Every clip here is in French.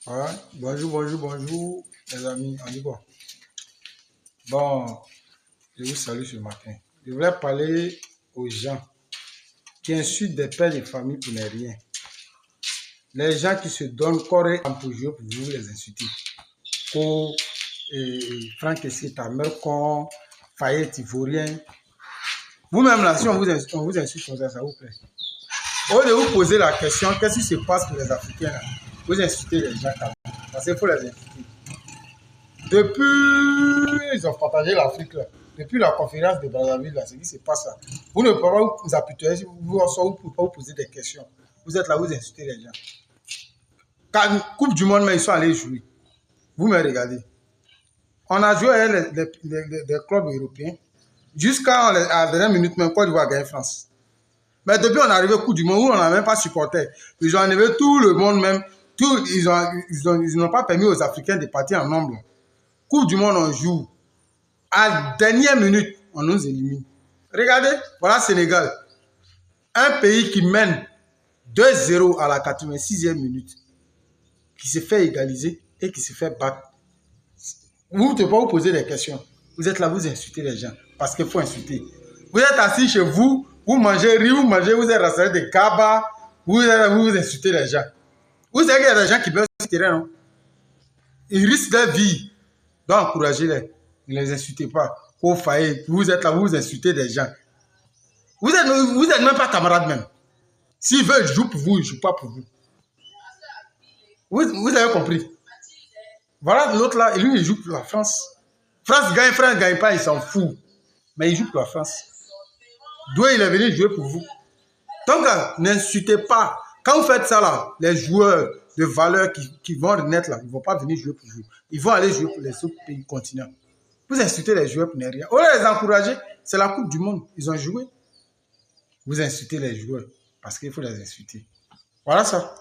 Ouais. Bonjour, les amis. On dit quoi? Bon, je vous salue ce matin. Je voulais parler aux gens qui insultent des pères de famille pour ne rien. Les gens qui se donnent corps et âme pour jouer pour vous les insulter. Pour Franck Essita, Mercon, Fayette, Ivoirien. Vous-même là, si on vous insulte comme ça vous plaît. Au lieu de vous poser la question, qu'est-ce qui se passe pour les Africains là? Vous insultez les gens quand même. Parce qu'il faut les insulter. Depuis, ils ont partagé l'Afrique là. Depuis la conférence de Brazzaville là, c'est qui se passe là. Vous ne pouvez pas vous apitoyer si vous ne pouvez pas vous poser des questions. Vous êtes là, vous insultez les gens. Quand une Coupe du Monde, mais ils sont allés jouer. Vous me regardez. On a joué avec les clubs européens. Jusqu'à la dernière minute, même Côte d'Ivoire a gagné France. Mais depuis on est arrivé au Coupe du Monde où on n'a même pas supporté. Ils ont enlevé tout le monde même. Ils n'ont pas permis aux Africains de partir en nombre. Coupe du Monde, on joue. À la dernière minute, on nous élimine. Regardez, voilà Sénégal. Un pays qui mène 2-0 à la 86e minute, qui se fait égaliser et qui se fait battre. Vous ne pouvez pas vous poser des questions. Vous êtes là, vous insultez les gens. Parce qu'il faut insulter. Vous êtes assis chez vous, vous mangez riz, vous êtes rassemblés de kaba, vous insultez les gens. Vous savez qu'il y a des gens qui meurent sur le terrain, non? Ils risquent leur vie. Donc encouragez-les. Ne les insultez pas. Vous êtes là, vous insultez des gens. Vous êtes même pas camarades même. S'ils veulent jouer pour vous, ils ne jouent pas pour vous. Vous avez compris. Voilà l'autre là, lui il joue pour la France. France gagne pas, il s'en fout. Mais il joue pour la France. D'où il est venu jouer pour vous. Donc n'insultez pas. Quand vous faites ça là, les joueurs de valeur qui vont renaître là, ils ne vont pas venir jouer pour vous. Ils vont aller jouer pour les autres pays continents. Vous insultez les joueurs pour ne rien. Au lieu de les encourager, c'est la Coupe du Monde. Ils ont joué. Vous insultez les joueurs parce qu'il faut les insulter. Voilà ça.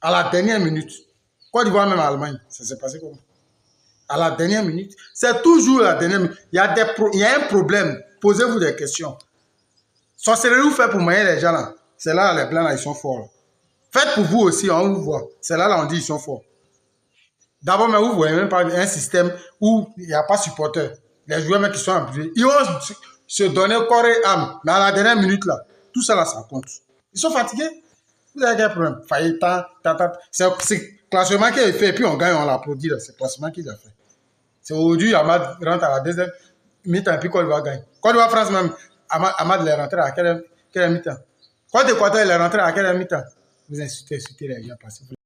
À la dernière minute, Côte d'Ivoire même Allemagne, ça s'est passé comment? À la dernière minute, c'est toujours la dernière minute. Il y a un problème. Posez-vous des questions. Sorcellerie, vous faites pour moyen les gens là. C'est là, les blancs là, ils sont forts. Là. Faites pour vous aussi, on vous voit. C'est là, on dit ils sont forts. D'abord, mais vous ne voyez même pas un système où il n'y a pas de supporters. Les joueurs même qui sont abusés, ils vont se donner corps et âme. Mais à la dernière minute, là, tout ça, là, ça compte. Ils sont fatigués. Vous avez quel problème? C'est le classement qu'il a fait et puis on gagne, on l'applaudit. C'est le classement qu'il a fait. C'est aujourd'hui, Amad rentre à la deuxième mi-temps et puis Côte d'Ivoire gagne. Côte d'Ivoire, France même, Amad est rentré à quelle mi-temps? Côte d'Équateur, il est rentré à quelle mi-temps? Vous insultez les gens parce que